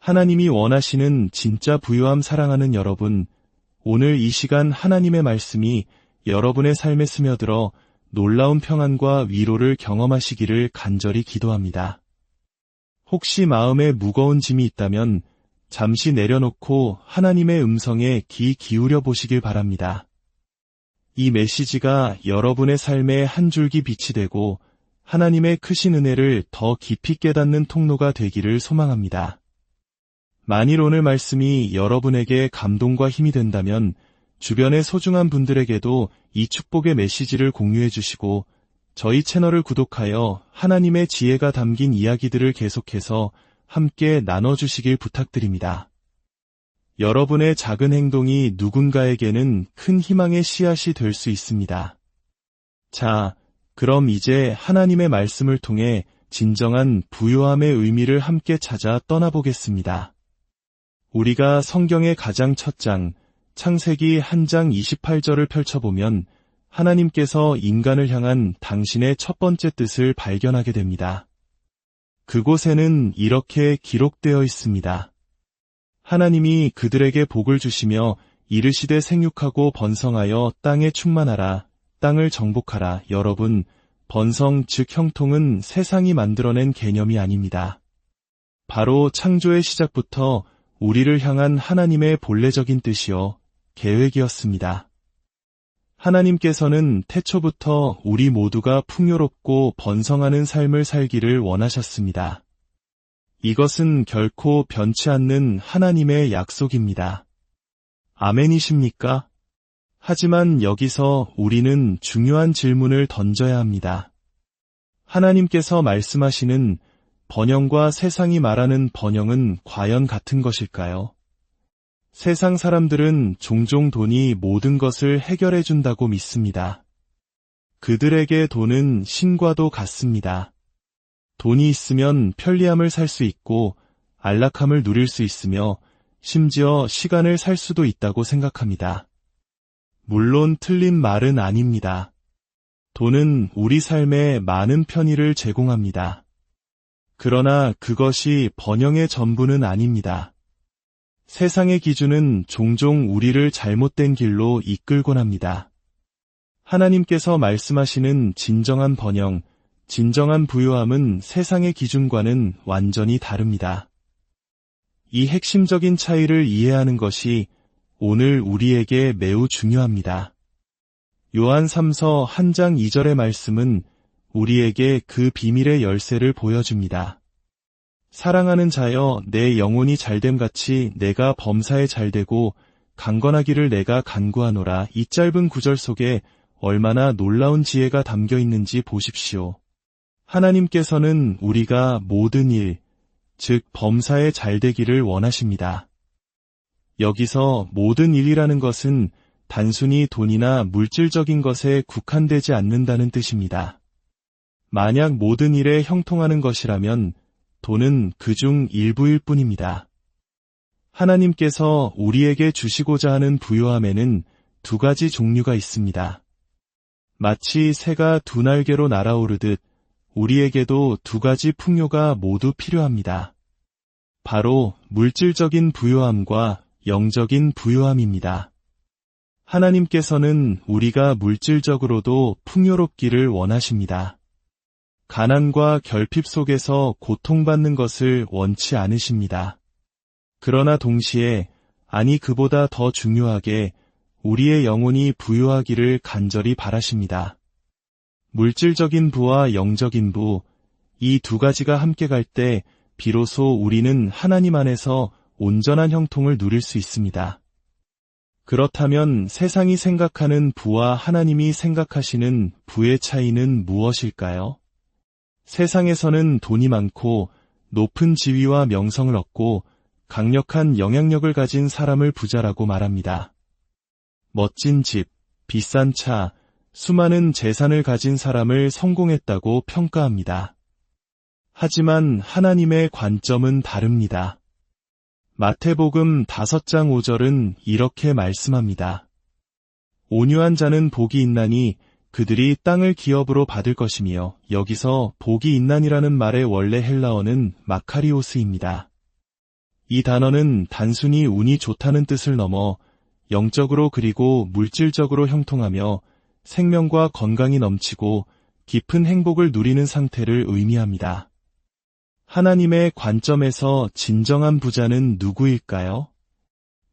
하나님이 원하시는 진짜 부유함 사랑하는 여러분, 오늘 이 시간 하나님의 말씀이 여러분의 삶에 스며들어 놀라운 평안과 위로를 경험하시기를 간절히 기도합니다. 혹시 마음에 무거운 짐이 있다면 잠시 내려놓고 하나님의 음성에 귀 기울여 보시길 바랍니다. 이 메시지가 여러분의 삶에 한 줄기 빛이 되고 하나님의 크신 은혜를 더 깊이 깨닫는 통로가 되기를 소망합니다. 만일 오늘 말씀이 여러분에게 감동과 힘이 된다면 주변의 소중한 분들에게도 이 축복의 메시지를 공유해 주시고 저희 채널을 구독하여 하나님의 지혜가 담긴 이야기들을 계속해서 함께 나눠주시길 부탁드립니다. 여러분의 작은 행동이 누군가에게는 큰 희망의 씨앗이 될 수 있습니다. 자, 그럼 이제 하나님의 말씀을 통해 진정한 부요함의 의미를 함께 찾아 떠나보겠습니다. 우리가 성경의 가장 첫 장, 창세기 1장 28절을 펼쳐보면 하나님께서 인간을 향한 당신의 첫 번째 뜻을 발견하게 됩니다. 그곳에는 이렇게 기록되어 있습니다. 하나님이 그들에게 복을 주시며 이르시되 생육하고 번성하여 땅에 충만하라, 땅을 정복하라. 여러분, 번성 즉 형통은 세상이 만들어낸 개념이 아닙니다. 바로 창조의 시작부터 우리를 향한 하나님의 본래적인 뜻이요, 계획이었습니다. 하나님께서는 태초부터 우리 모두가 풍요롭고 번성하는 삶을 살기를 원하셨습니다. 이것은 결코 변치 않는 하나님의 약속입니다. 아멘이십니까? 하지만 여기서 우리는 중요한 질문을 던져야 합니다. 하나님께서 말씀하시는 번영과 세상이 말하는 번영은 과연 같은 것일까요? 세상 사람들은 종종 돈이 모든 것을 해결해 준다고 믿습니다. 그들에게 돈은 신과도 같습니다. 돈이 있으면 편리함을 살 수 있고 안락함을 누릴 수 있으며 심지어 시간을 살 수도 있다고 생각합니다. 물론 틀린 말은 아닙니다. 돈은 우리 삶에 많은 편의를 제공합니다. 그러나 그것이 번영의 전부는 아닙니다. 세상의 기준은 종종 우리를 잘못된 길로 이끌곤 합니다. 하나님께서 말씀하시는 진정한 번영, 진정한 부요함은 세상의 기준과는 완전히 다릅니다. 이 핵심적인 차이를 이해하는 것이 오늘 우리에게 매우 중요합니다. 요한 3서 1장 2절의 말씀은 우리에게 그 비밀의 열쇠를 보여줍니다. 사랑하는 자여, 내 영혼이 잘됨같이 내가 범사에 잘되고 강건하기를 내가 간구하노라. 이 짧은 구절 속에 얼마나 놀라운 지혜가 담겨 있는지 보십시오. 하나님께서는 우리가 모든 일, 즉 범사에 잘되기를 원하십니다. 여기서 모든 일이라는 것은 단순히 돈이나 물질적인 것에 국한되지 않는다는 뜻입니다. 만약 모든 일에 형통하는 것이라면 돈은 그중 일부일 뿐입니다. 하나님께서 우리에게 주시고자 하는 부요함에는 두 가지 종류가 있습니다. 마치 새가 두 날개로 날아오르듯 우리에게도 두 가지 풍요가 모두 필요합니다. 바로 물질적인 부요함과 영적인 부요함입니다. 하나님께서는 우리가 물질적으로도 풍요롭기를 원하십니다. 가난과 결핍 속에서 고통받는 것을 원치 않으십니다. 그러나 동시에 아니 그보다 더 중요하게 우리의 영혼이 부유하기를 간절히 바라십니다. 물질적인 부와 영적인 부, 이 두 가지가 함께 갈 때 비로소 우리는 하나님 안에서 온전한 형통을 누릴 수 있습니다. 그렇다면 세상이 생각하는 부와 하나님이 생각하시는 부의 차이는 무엇일까요? 세상에서는 돈이 많고 높은 지위와 명성을 얻고 강력한 영향력을 가진 사람을 부자라고 말합니다. 멋진 집, 비싼 차, 수많은 재산을 가진 사람을 성공했다고 평가합니다. 하지만 하나님의 관점은 다릅니다. 마태복음 5장 5절은 이렇게 말씀합니다. 온유한 자는 복이 있나니 그들이 땅을 기업으로 받을 것이며, 여기서 복이 있나니라는 말의 원래 헬라어는 마카리오스입니다. 이 단어는 단순히 운이 좋다는 뜻을 넘어 영적으로 그리고 물질적으로 형통하며 생명과 건강이 넘치고 깊은 행복을 누리는 상태를 의미합니다. 하나님의 관점에서 진정한 부자는 누구일까요?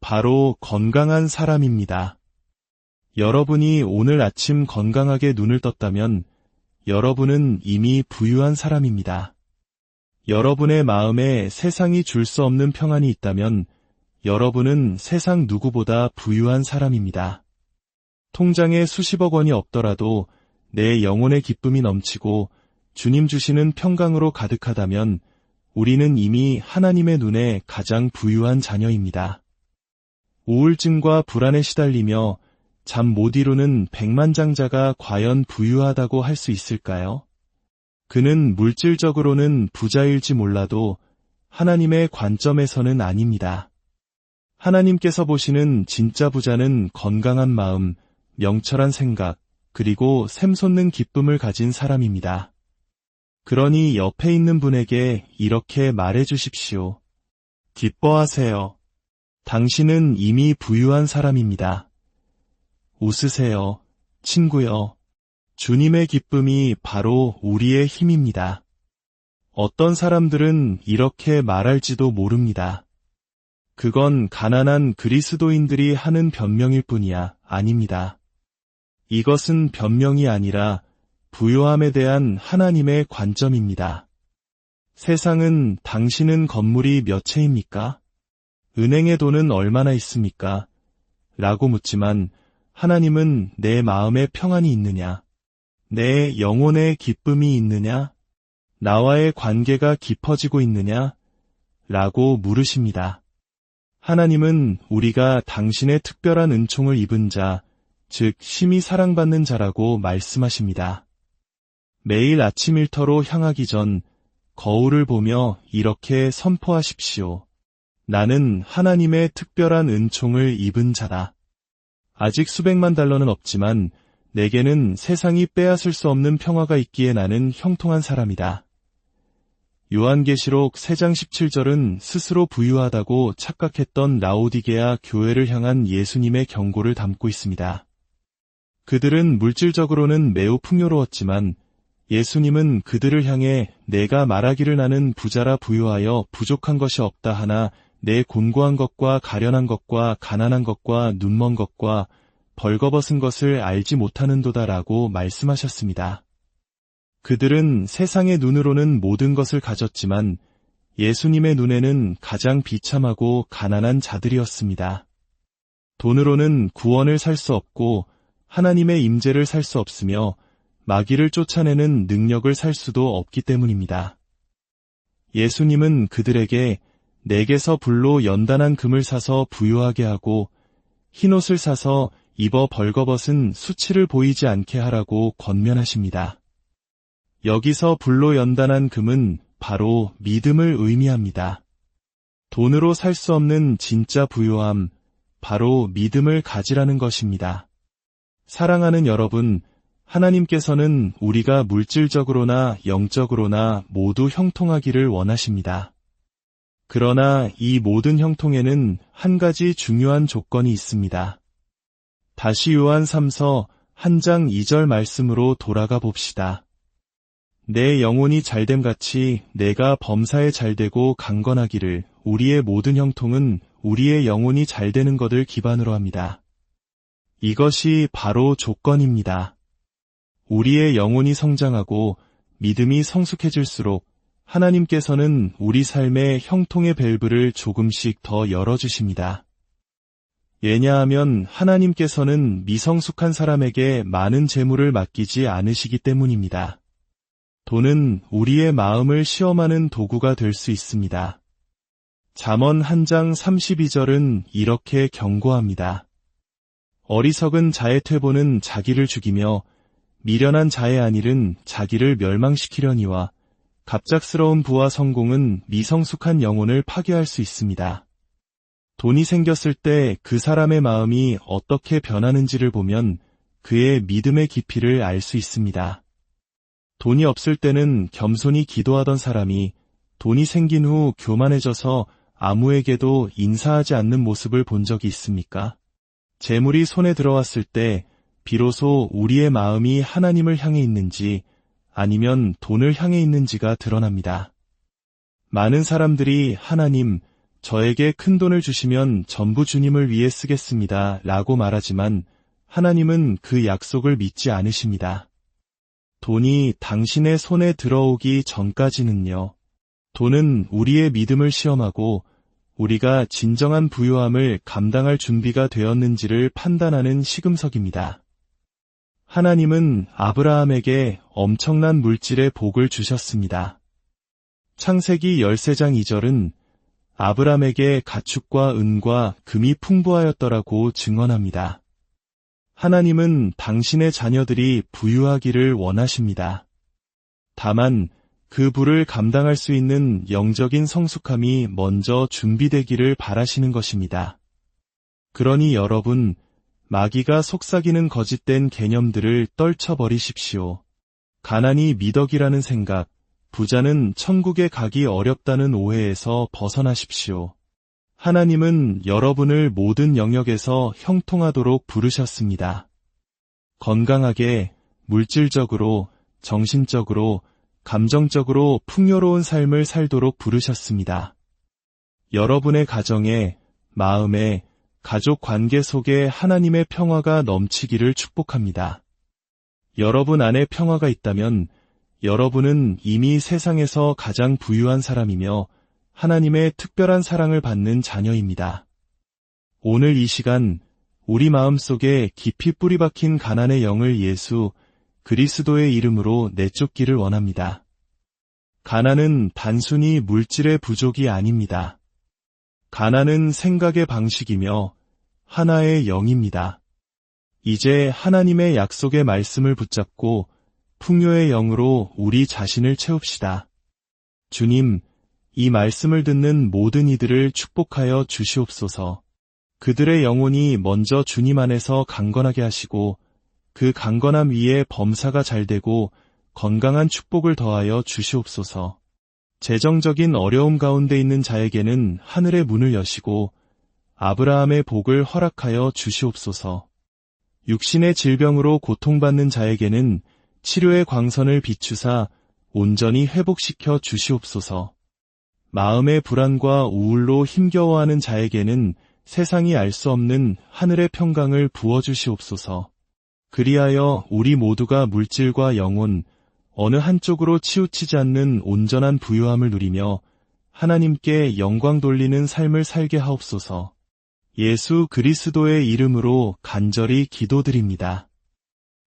바로 건강한 사람입니다. 여러분이 오늘 아침 건강하게 눈을 떴다면 여러분은 이미 부유한 사람입니다. 여러분의 마음에 세상이 줄 수 없는 평안이 있다면 여러분은 세상 누구보다 부유한 사람입니다. 통장에 수십억 원이 없더라도 내 영혼의 기쁨이 넘치고 주님 주시는 평강으로 가득하다면 우리는 이미 하나님의 눈에 가장 부유한 자녀입니다. 우울증과 불안에 시달리며 잠 못 이루는 백만장자가 과연 부유하다고 할 수 있을까요? 그는 물질적으로는 부자일지 몰라도 하나님의 관점에서는 아닙니다. 하나님께서 보시는 진짜 부자는 건강한 마음, 명철한 생각, 그리고 샘솟는 기쁨을 가진 사람입니다. 그러니 옆에 있는 분에게 이렇게 말해 주십시오. 기뻐하세요. 당신은 이미 부유한 사람입니다. 웃으세요, 친구여. 주님의 기쁨이 바로 우리의 힘입니다. 어떤 사람들은 이렇게 말할지도 모릅니다. 그건 가난한 그리스도인들이 하는 변명일 뿐이야. 아닙니다. 이것은 변명이 아니라 부유함에 대한 하나님의 관점입니다. 세상은 당신은 건물이 몇 채입니까? 은행에 돈은 얼마나 있습니까? 라고 묻지만 하나님은 내 마음에 평안이 있느냐? 내 영혼에 기쁨이 있느냐? 나와의 관계가 깊어지고 있느냐? 라고 물으십니다. 하나님은 우리가 당신의 특별한 은총을 입은 자, 즉 심히 사랑받는 자라고 말씀하십니다. 매일 아침 일터로 향하기 전 거울을 보며 이렇게 선포하십시오. 나는 하나님의 특별한 은총을 입은 자다. 아직 수백만 달러는 없지만 내게는 세상이 빼앗을 수 없는 평화가 있기에 나는 형통한 사람이다. 요한계시록 3장 17절은 스스로 부유하다고 착각했던 라오디게아 교회를 향한 예수님의 경고를 담고 있습니다. 그들은 물질적으로는 매우 풍요로웠지만 예수님은 그들을 향해 내가 말하기를 나는 부자라 부유하여 부족한 것이 없다 하나 내 곤고한 것과 가련한 것과 가난한 것과 눈먼 것과 벌거벗은 것을 알지 못하는도다라고 말씀하셨습니다. 그들은 세상의 눈으로는 모든 것을 가졌지만 예수님의 눈에는 가장 비참하고 가난한 자들이었습니다. 돈으로는 구원을 살 수 없고 하나님의 임재를 살 수 없으며 마귀를 쫓아내는 능력을 살 수도 없기 때문입니다. 예수님은 그들에게 내게서 불로 연단한 금을 사서 부유하게 하고 흰옷을 사서 입어 벌거벗은 수치를 보이지 않게 하라고 권면하십니다. 여기서 불로 연단한 금은 바로 믿음을 의미합니다. 돈으로 살 수 없는 진짜 부유함, 바로 믿음을 가지라는 것입니다. 사랑하는 여러분, 하나님께서는 우리가 물질적으로나 영적으로나 모두 형통하기를 원하십니다. 그러나 이 모든 형통에는 한 가지 중요한 조건이 있습니다. 다시 요한 3서 1장 2절 말씀으로 돌아가 봅시다. 내 영혼이 잘됨같이 내가 범사에 잘되고 강건하기를 우리의 모든 형통은 우리의 영혼이 잘되는 것을 기반으로 합니다. 이것이 바로 조건입니다. 우리의 영혼이 성장하고 믿음이 성숙해질수록 하나님께서는 우리 삶의 형통의 밸브를 조금씩 더 열어주십니다. 왜냐하면 하나님께서는 미성숙한 사람에게 많은 재물을 맡기지 않으시기 때문입니다. 돈은 우리의 마음을 시험하는 도구가 될 수 있습니다. 잠언 1장 32절은 이렇게 경고합니다. 어리석은 자의 퇴보는 자기를 죽이며 미련한 자의 안일은 자기를 멸망시키려니와 갑작스러운 부와 성공은 미성숙한 영혼을 파괴할 수 있습니다. 돈이 생겼을 때 그 사람의 마음이 어떻게 변하는지를 보면 그의 믿음의 깊이를 알 수 있습니다. 돈이 없을 때는 겸손히 기도하던 사람이 돈이 생긴 후 교만해져서 아무에게도 인사하지 않는 모습을 본 적이 있습니까? 재물이 손에 들어왔을 때 비로소 우리의 마음이 하나님을 향해 있는지 아니면 돈을 향해 있는지가 드러납니다. 많은 사람들이 하나님, 저에게 큰 돈을 주시면 전부 주님을 위해 쓰겠습니다 라고 말하지만 하나님은 그 약속을 믿지 않으십니다. 돈이 당신의 손에 들어오기 전까지는요. 돈은 우리의 믿음을 시험하고 우리가 진정한 부유함을 감당할 준비가 되었는지를 판단하는 시금석입니다. 하나님은 아브라함에게 엄청난 물질의 복을 주셨습니다. 창세기 13장 2절은 아브라함에게 가축과 은과 금이 풍부하였더라고 증언합니다. 하나님은 당신의 자녀들이 부유하기를 원하십니다. 다만 그 부를 감당할 수 있는 영적인 성숙함이 먼저 준비되기를 바라시는 것입니다. 그러니 여러분, 마귀가 속삭이는 거짓된 개념들을 떨쳐버리십시오. 가난이 미덕이라는 생각, 부자는 천국에 가기 어렵다는 오해에서 벗어나십시오. 하나님은 여러분을 모든 영역에서 형통하도록 부르셨습니다. 건강하게, 물질적으로, 정신적으로, 감정적으로 풍요로운 삶을 살도록 부르셨습니다. 여러분의 가정에, 마음에, 가족 관계 속에 하나님의 평화가 넘치기를 축복합니다. 여러분 안에 평화가 있다면 여러분은 이미 세상에서 가장 부유한 사람이며 하나님의 특별한 사랑을 받는 자녀입니다. 오늘 이 시간 우리 마음속에 깊이 뿌리박힌 가난의 영을 예수 그리스도의 이름으로 내쫓기를 원합니다. 가난은 단순히 물질의 부족이 아닙니다. 가난은 생각의 방식이며 하나의 영입니다. 이제 하나님의 약속의 말씀을 붙잡고 풍요의 영으로 우리 자신을 채웁시다. 주님, 이 말씀을 듣는 모든 이들을 축복하여 주시옵소서. 그들의 영혼이 먼저 주님 안에서 강건하게 하시고 그 강건함 위에 범사가 잘되고 건강한 축복을 더하여 주시옵소서. 재정적인 어려움 가운데 있는 자에게는 하늘의 문을 여시고 아브라함의 복을 허락하여 주시옵소서. 육신의 질병으로 고통받는 자에게는 치료의 광선을 비추사 온전히 회복시켜 주시옵소서. 마음의 불안과 우울로 힘겨워하는 자에게는 세상이 알 수 없는 하늘의 평강을 부어주시옵소서. 그리하여 우리 모두가 물질과 영혼, 어느 한쪽으로 치우치지 않는 온전한 부유함을 누리며 하나님께 영광 돌리는 삶을 살게 하옵소서. 예수 그리스도의 이름으로 간절히 기도드립니다.